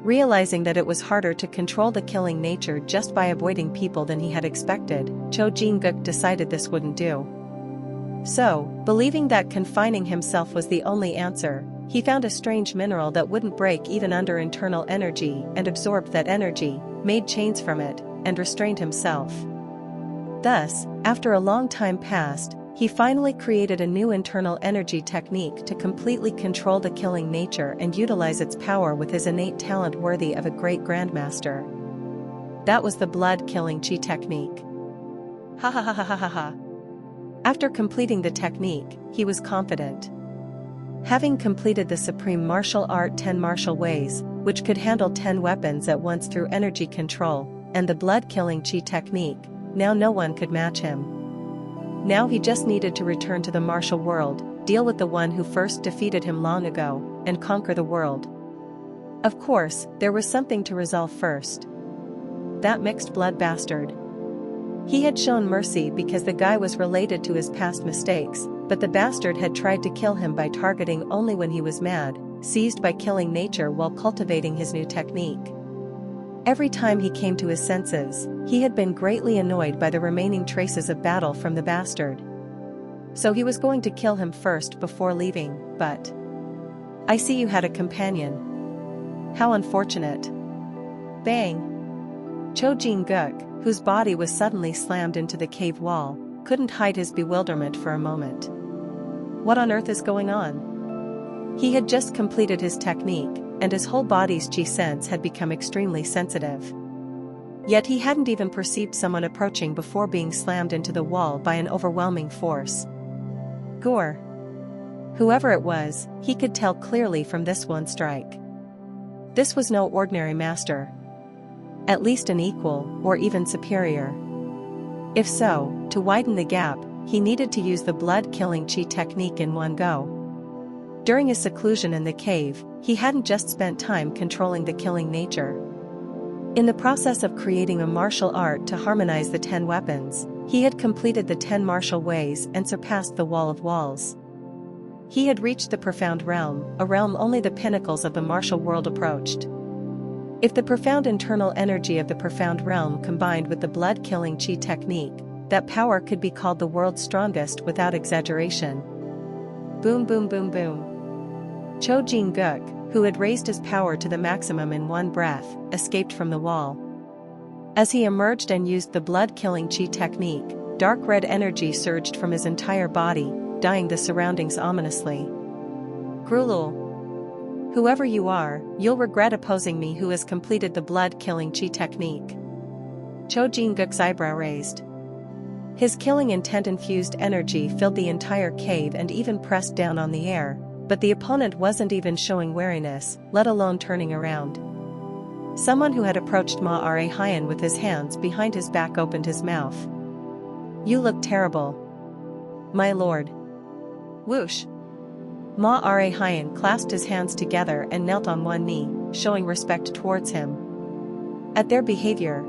Realizing that it was harder to control the killing nature just by avoiding people than he had expected, Cho Jin-guk decided this wouldn't do. So, believing that confining himself was the only answer, he found a strange mineral that wouldn't break even under internal energy and absorbed that energy, made chains from it, and restrained himself. Thus, after a long time passed, he finally created a new internal energy technique to completely control the killing nature and utilize its power with his innate talent worthy of a great grandmaster. That was the blood-killing chi technique. Ha ha ha ha ha ha ha. After completing the technique, he was confident. Having completed the supreme martial art 10 martial ways, which could handle 10 weapons at once through energy control, and the blood-killing chi technique, now no one could match him. Now he just needed to return to the martial world, deal with the one who first defeated him long ago, and conquer the world. Of course, there was something to resolve first. That mixed blood bastard. He had shown mercy because the guy was related to his past mistakes, but the bastard had tried to kill him by targeting only when he was mad, seized by killing nature while cultivating his new technique. Every time he came to his senses, he had been greatly annoyed by the remaining traces of battle from the bastard. So he was going to kill him first before leaving, but... I see you had a companion. How unfortunate. Bang! Cho Jin-guk, whose body was suddenly slammed into the cave wall, couldn't hide his bewilderment for a moment. What on earth is going on? He had just completed his technique, and his whole body's chi sense had become extremely sensitive. Yet he hadn't even perceived someone approaching before being slammed into the wall by an overwhelming force. Gore. Whoever it was, he could tell clearly from this one strike. This was no ordinary master. At least an equal, or even superior. If so, to widen the gap, he needed to use the blood-killing chi technique in one go. During his seclusion in the cave, he hadn't just spent time controlling the killing nature. In the process of creating a martial art to harmonize the 10 weapons, he had completed the 10 martial ways and surpassed the wall of walls. He had reached the profound realm, a realm only the pinnacles of the martial world approached. If the profound internal energy of the profound realm combined with the blood-killing chi technique, that power could be called the world's strongest without exaggeration. Boom boom boom boom. Cho Jin-guk, who had raised his power to the maximum in one breath, escaped from the wall. As he emerged and used the blood-killing chi technique, dark red energy surged from his entire body, dyeing the surroundings ominously. Grulul. Whoever you are, you'll regret opposing me who has completed the blood-killing chi technique. Cho Jin-guk's eyebrow raised. His killing intent-infused energy filled the entire cave and even pressed down on the air, but the opponent wasn't even showing wariness, let alone turning around. Someone who had approached Ma Are Hyan with his hands behind his back opened his mouth. You look terrible. My lord. Whoosh. Ma Are Hyan clasped his hands together and knelt on one knee, showing respect towards him. At their behavior.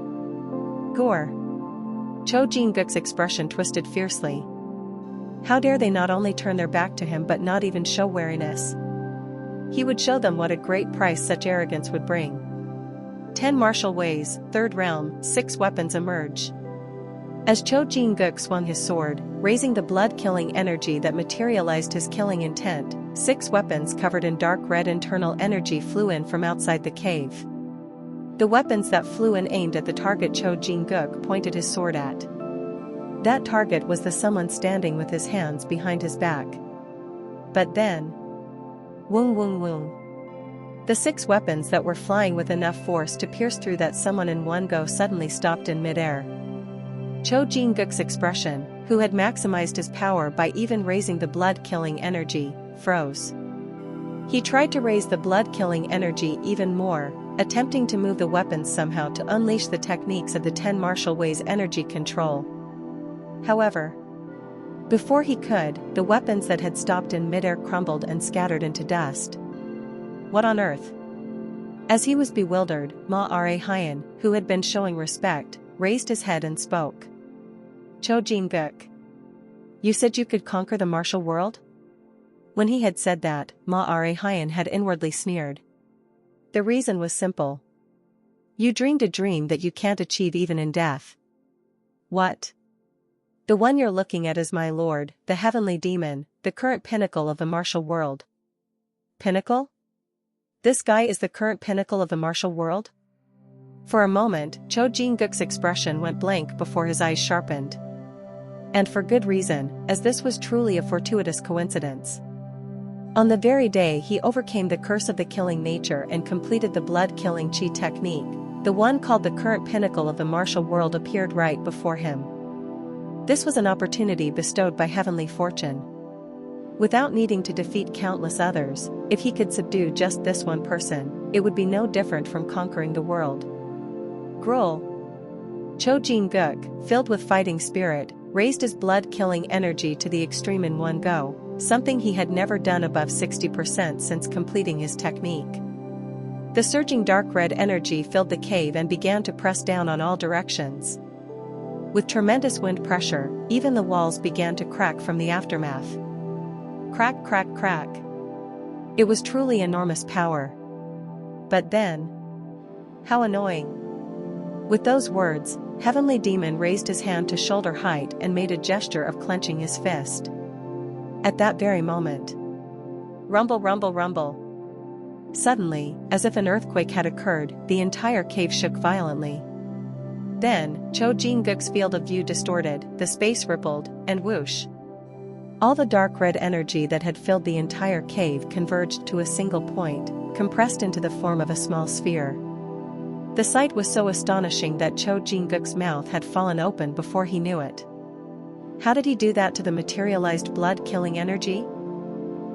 Gore. Cho Jin-guk's expression twisted fiercely. How dare they not only turn their back to him but not even show wariness? He would show them what a great price such arrogance would bring. 10 martial ways, third realm, 6 weapons emerge. As Cho Jin-guk swung his sword, raising the blood-killing energy that materialized his killing intent, 6 weapons covered in dark red internal energy flew in from outside the cave. The weapons that flew in aimed at the target Cho Jin-guk pointed his sword at. That target was the someone standing with his hands behind his back. But then... Woong woong woong. The 6 weapons that were flying with enough force to pierce through that someone in one go suddenly stopped in midair. Cho Jin-guk's expression, who had maximized his power by even raising the blood-killing energy, froze. He tried to raise the blood-killing energy even more, attempting to move the weapons somehow to unleash the techniques of the 10 martial ways energy control. However, before he could, the weapons that had stopped in midair crumbled and scattered into dust. What on earth? As he was bewildered, Ma-Ra-Hyen, who had been showing respect, raised his head and spoke. Cho Jin-guk. You said you could conquer the martial world? When he had said that, Ma-Ra-Hyen had inwardly sneered. The reason was simple. You dreamed a dream that you can't achieve even in death. What? The one you're looking at is my lord, the heavenly demon, the current pinnacle of the martial world. Pinnacle? This guy is the current pinnacle of the martial world? For a moment, Cho Jin-guk's expression went blank before his eyes sharpened. And for good reason, as this was truly a fortuitous coincidence. On the very day he overcame the curse of the killing nature and completed the blood-killing chi technique, the one called the current pinnacle of the martial world appeared right before him. This was an opportunity bestowed by heavenly fortune. Without needing to defeat countless others, if he could subdue just this one person, it would be no different from conquering the world. Gruel. Cho Jin-guk, filled with fighting spirit, raised his blood-killing energy to the extreme in one go, something he had never done above 60% since completing his technique. The surging dark red energy filled the cave and began to press down on all directions. With tremendous wind pressure, even the walls began to crack from the aftermath. Crack, crack, crack. It was truly enormous power. But then... How annoying. With those words, Heavenly Demon raised his hand to shoulder height and made a gesture of clenching his fist. At that very moment. Rumble, rumble, rumble. Suddenly, as if an earthquake had occurred, the entire cave shook violently. Then, Cho Jin-guk's field of view distorted, the space rippled, and whoosh. All the dark red energy that had filled the entire cave converged to a single point, compressed into the form of a small sphere. The sight was so astonishing that Cho Jin-guk's mouth had fallen open before he knew it. How did he do that to the materialized blood-killing energy?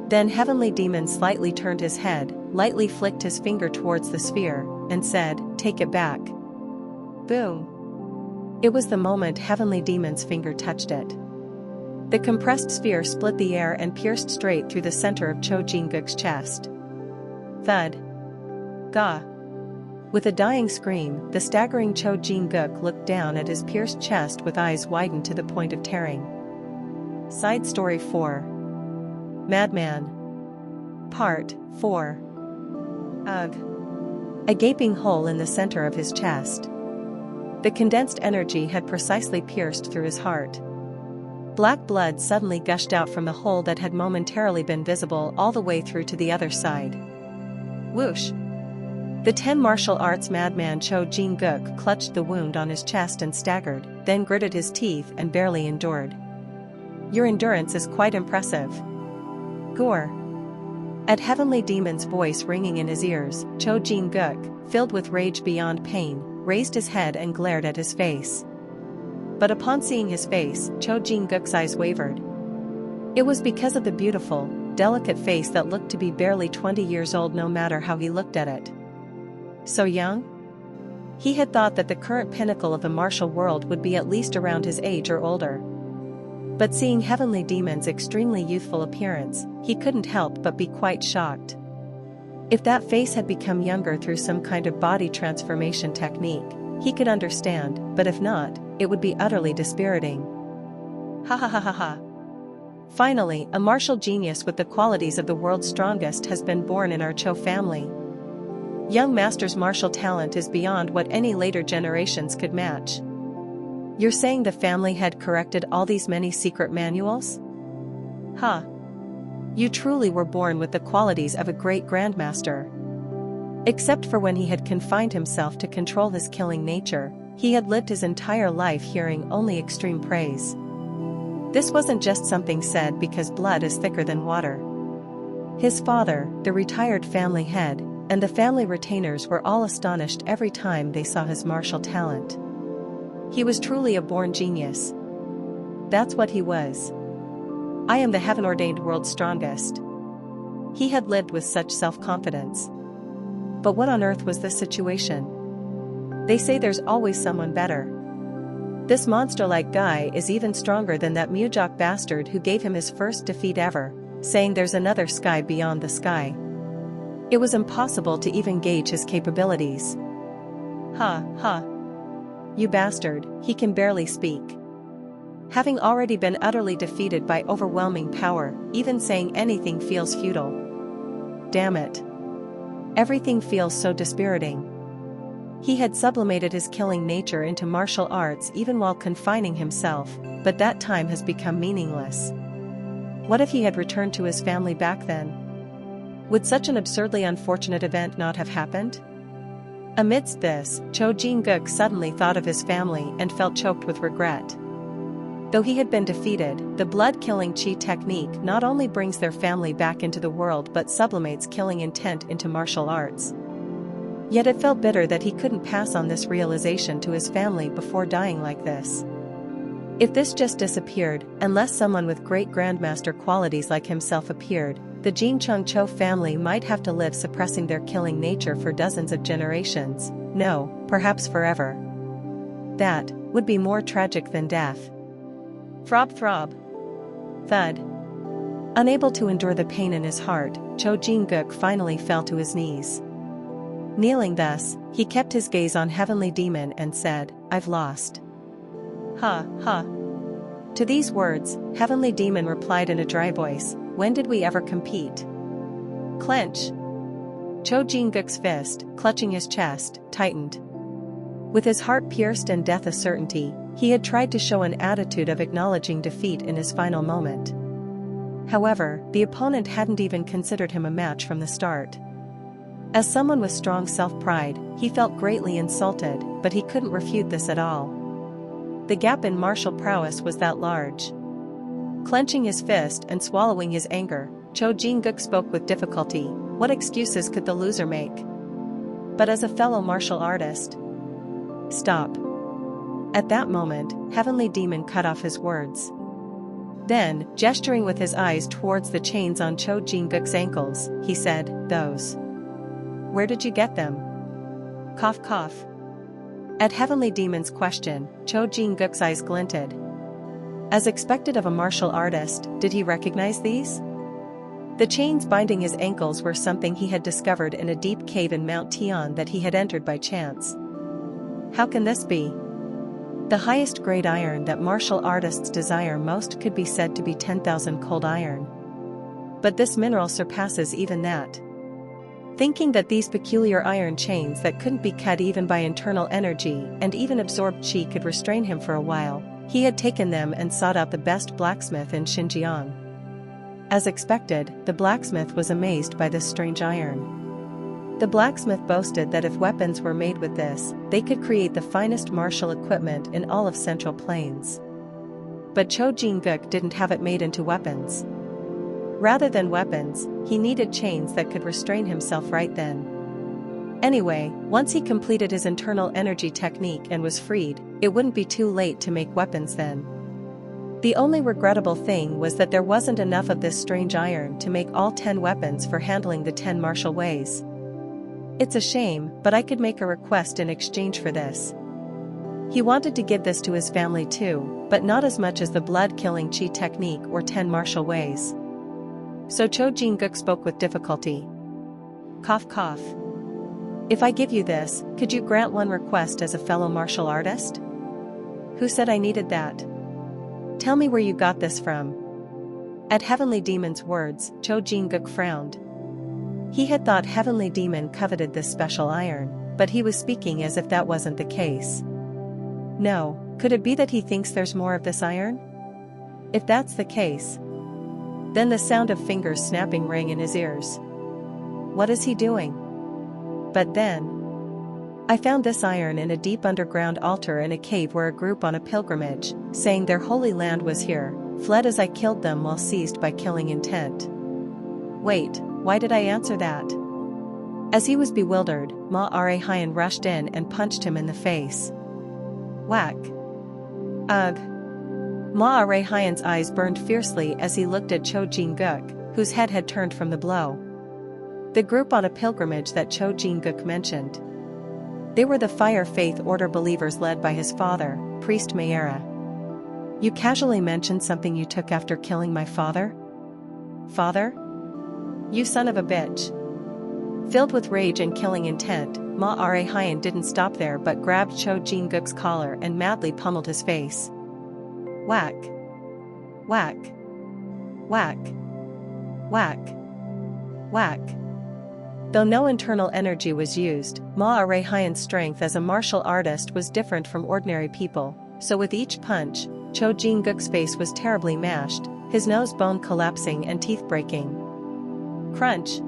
Then Heavenly Demon slightly turned his head, lightly flicked his finger towards the sphere, and said, "Take it back." Boom. It was the moment Heavenly Demon's finger touched it. The compressed sphere split the air and pierced straight through the center of Cho Jin-guk's chest. Thud. Gah. With a dying scream, the staggering Cho Jin-guk looked down at his pierced chest with eyes widened to the point of tearing. Side Story 4. Madman. Part 4. Ugh. A gaping hole in the center of his chest. The condensed energy had precisely pierced through his heart. Black blood suddenly gushed out from the hole that had momentarily been visible all the way through to the other side. Whoosh! The 10 martial arts madman Cho Jin-guk clutched the wound on his chest and staggered, then gritted his teeth and barely endured. Your endurance is quite impressive. Gore. At Heavenly Demon's voice ringing in his ears, Cho Jin-guk, filled with rage beyond pain, raised his head and glared at his face. But upon seeing his face, Cho Jin-guk's eyes wavered. It was because of the beautiful, delicate face that looked to be barely 20 years old no matter how he looked at it. So young? He had thought that the current pinnacle of the martial world would be at least around his age or older. But seeing Heavenly Demon's extremely youthful appearance, he couldn't help but be quite shocked. If that face had become younger through some kind of body transformation technique, he could understand, but if not, it would be utterly dispiriting. Ha ha ha ha ha. Finally, a martial genius with the qualities of the world's strongest has been born in our Cho family. Young Master's martial talent is beyond what any later generations could match. You're saying the family had corrected all these many secret manuals? Huh. You truly were born with the qualities of a great grandmaster. Except for when he had confined himself to control his killing nature, he had lived his entire life hearing only extreme praise. This wasn't just something said because blood is thicker than water. His father, the retired family head, and the family retainers were all astonished every time they saw his martial talent. He was truly a born genius. That's what he was. I am the heaven-ordained world's strongest. He had lived with such self-confidence. But what on earth was this situation? They say there's always someone better. This monster-like guy is even stronger than that Mujok bastard who gave him his first defeat ever, saying there's another sky beyond the sky. It was impossible to even gauge his capabilities. Ha, ha. You bastard, he can barely speak. Having already been utterly defeated by overwhelming power, even saying anything feels futile. Damn it. Everything feels so dispiriting. He had sublimated his killing nature into martial arts even while confining himself, but that time has become meaningless. What if he had returned to his family back then? Would such an absurdly unfortunate event not have happened? Amidst this, Cho Jin-guk suddenly thought of his family and felt choked with regret. Though he had been defeated, the blood-killing chi technique not only brings their family back into the world but sublimates killing intent into martial arts. Yet it felt bitter that he couldn't pass on this realization to his family before dying like this. If this just disappeared, unless someone with great grandmaster qualities like himself appeared, the Jin Chung Cho family might have to live suppressing their killing nature for dozens of generations, no, perhaps forever. That would be more tragic than death. Throb throb. Thud. Unable to endure the pain in his heart, Cho Jin-guk finally fell to his knees. Kneeling thus, he kept his gaze on Heavenly Demon and said, I've lost. Ha, ha. To these words, Heavenly Demon replied in a dry voice, when did we ever compete? Clench. Cho Jin-guk's fist, clutching his chest, tightened. With his heart pierced and death a certainty, he had tried to show an attitude of acknowledging defeat in his final moment. However, the opponent hadn't even considered him a match from the start. As someone with strong self-pride, he felt greatly insulted, but he couldn't refute this at all. The gap in martial prowess was that large. Clenching his fist and swallowing his anger, Cho Jin-guk spoke with difficulty. What excuses could the loser make? But as a fellow martial artist... Stop. At that moment, Heavenly Demon cut off his words. Then, gesturing with his eyes towards the chains on Cho Jin-guk's ankles, he said, those. Where did you get them? Cough cough. At Heavenly Demon's question, Cho Jin-guk's eyes glinted. As expected of a martial artist, did he recognize these? The chains binding his ankles were something he had discovered in a deep cave in Mount Tian that he had entered by chance. How can this be? The highest grade iron that martial artists desire most could be said to be 10,000 cold iron. But this mineral surpasses even that. Thinking that these peculiar iron chains that couldn't be cut even by internal energy and even absorbed chi could restrain him for a while, he had taken them and sought out the best blacksmith in Xinjiang. As expected, the blacksmith was amazed by this strange iron. The blacksmith boasted that if weapons were made with this, they could create the finest martial equipment in all of Central Plains. But Cho Jin-guk didn't have it made into weapons. Rather than weapons, he needed chains that could restrain himself right then. Anyway, once he completed his internal energy technique and was freed, it wouldn't be too late to make weapons then. The only regrettable thing was that there wasn't enough of this strange iron to make all 10 weapons for handling the 10 martial ways. It's a shame, but I could make a request in exchange for this. He wanted to give this to his family too, but not as much as the blood-killing chi technique or 10 martial ways. So Cho Jin-guk spoke with difficulty. Cough cough. If I give you this, could you grant one request as a fellow martial artist? Who said I needed that? Tell me where you got this from. At Heavenly Demon's words, Cho Jin-guk frowned. He had thought Heavenly Demon coveted this special iron, but he was speaking as if that wasn't the case. No, could it be that he thinks there's more of this iron? If that's the case, then the sound of fingers snapping rang in his ears. What is he doing? But then, I found this iron in a deep underground altar in a cave where a group on a pilgrimage, saying their holy land was here, fled as I killed them while seized by killing intent. Wait, why did I answer that? As he was bewildered, Ma Are Hyan rushed in and punched him in the face. Whack. Ugh. Ma Are Hyan's eyes burned fiercely as he looked at Cho Jin-guk, whose head had turned from the blow. The group on a pilgrimage that Cho Jin-guk mentioned. They were the Fire Faith Order believers led by his father, Priest Mayera. You casually mentioned something you took after killing my father? Father? You son of a bitch. Filled with rage and killing intent, Ma Are Hyan didn't stop there but grabbed Cho Jin-guk's collar and madly pummeled his face. Whack. Whack. Whack. Whack. Whack. Though no internal energy was used, Ma Are Hyan's strength as a martial artist was different from ordinary people, so with each punch, Cho Jin-guk's face was terribly mashed, his nose bone collapsing and teeth breaking. Crunch.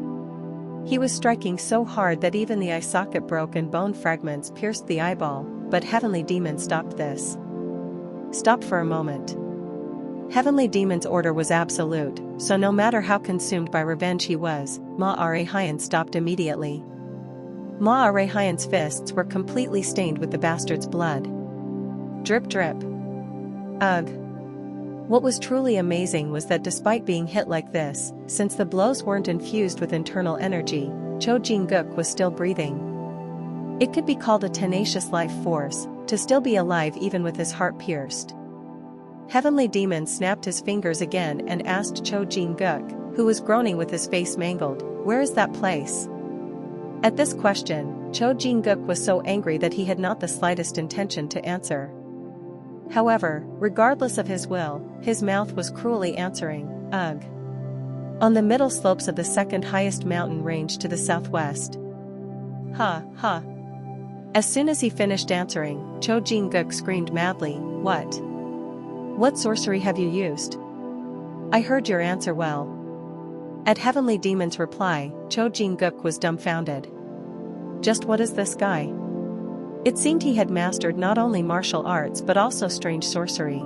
He was striking so hard that even the eye socket broke and bone fragments pierced the eyeball, but Heavenly Demon stopped this. Stop for a moment. Heavenly Demon's order was absolute, so no matter how consumed by revenge he was, Ma Are Hyan stopped immediately. Ma Are Hyan's fists were completely stained with the bastard's blood. Drip drip. Ugh. What was truly amazing was that despite being hit like this, since the blows weren't infused with internal energy, Cho Jin-guk was still breathing. It could be called a tenacious life force, to still be alive even with his heart pierced. Heavenly Demon snapped his fingers again and asked Cho Jin-guk, who was groaning with his face mangled, "Where is that place?" At this question, Cho Jin-guk was so angry that he had not the slightest intention to answer. However, regardless of his will, his mouth was cruelly answering, "Ugh." On the middle slopes of the second highest mountain range to the southwest. Ha, ha. As soon as he finished answering, Cho Jin-guk screamed madly, "What? What sorcery have you used? I heard your answer well." At Heavenly Demon's reply, Cho Jin-guk was dumbfounded. Just what is this guy? It seemed he had mastered not only martial arts but also strange sorcery.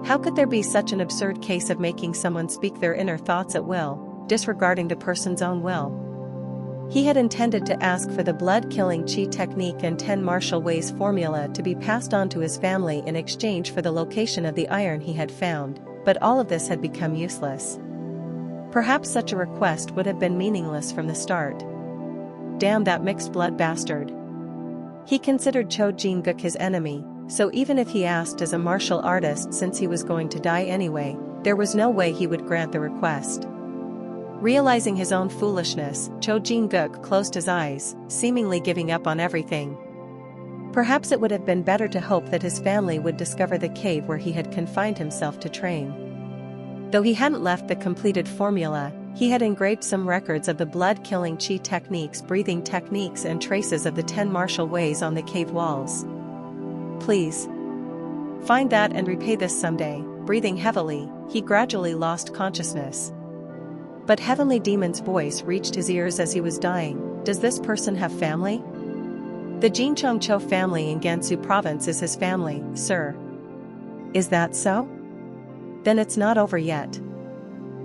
How could there be such an absurd case of making someone speak their inner thoughts at will, disregarding the person's own will? He had intended to ask for the blood-killing chi technique and 10 martial ways formula to be passed on to his family in exchange for the location of the iron he had found, but all of this had become useless. Perhaps such a request would have been meaningless from the start. Damn that mixed-blood bastard. He considered Cho Jin-guk his enemy, so even if he asked as a martial artist since he was going to die anyway, there was no way he would grant the request. Realizing his own foolishness, Cho Jin-guk closed his eyes, seemingly giving up on everything. Perhaps it would have been better to hope that his family would discover the cave where he had confined himself to train. Though he hadn't left the completed formula, he had engraved some records of the blood-killing chi techniques, breathing techniques and traces of the 10 martial ways on the cave walls. Please. Find that and repay this someday. Breathing heavily, he gradually lost consciousness. But Heavenly Demon's voice reached his ears as he was dying. Does this person have family? The Jinchong Cho family in Gansu province is his family, sir. Is that so? Then it's not over yet.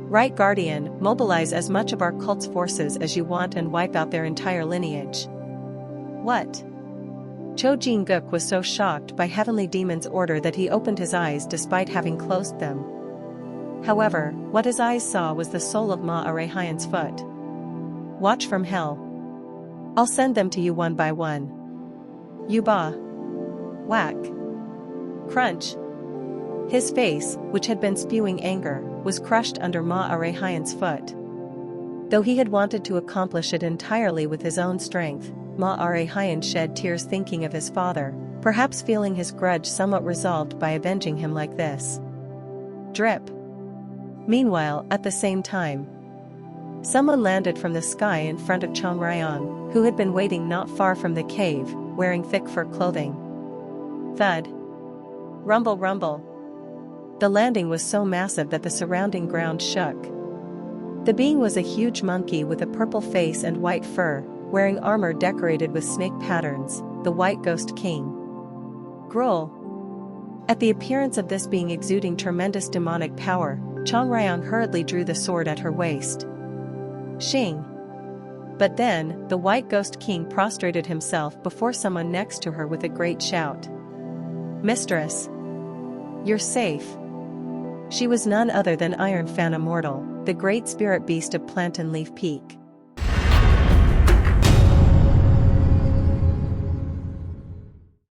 Right, Guardian, mobilize as much of our cult's forces as you want and wipe out their entire lineage. What? Cho Jin-guk was so shocked by Heavenly Demon's order that he opened his eyes despite having closed them. However, what his eyes saw was the sole of Ma Are Hyan's foot. Watch from hell. I'll send them to you one by one. Yuba. Whack. Crunch. His face, which had been spewing anger, was crushed under Ma Are Hyan's foot. Though he had wanted to accomplish it entirely with his own strength, Ma Are Hyan shed tears thinking of his father, perhaps feeling his grudge somewhat resolved by avenging him like this. Drip. Meanwhile, at the same time, someone landed from the sky in front of Chong Ryan, who had been waiting not far from the cave, wearing thick fur clothing. Thud. Rumble rumble. The landing was so massive that the surrounding ground shook. The being was a huge monkey with a purple face and white fur, wearing armor decorated with snake patterns, the White Ghost King. Gruel. At the appearance of this being exuding tremendous demonic power, Chong Ryan hurriedly drew the sword at her waist. Shing. But then, the White Ghost King prostrated himself before someone next to her with a great shout. Mistress. You're safe. She was none other than Iron Fan Immortal, the great spirit beast of Plantain Leaf Peak.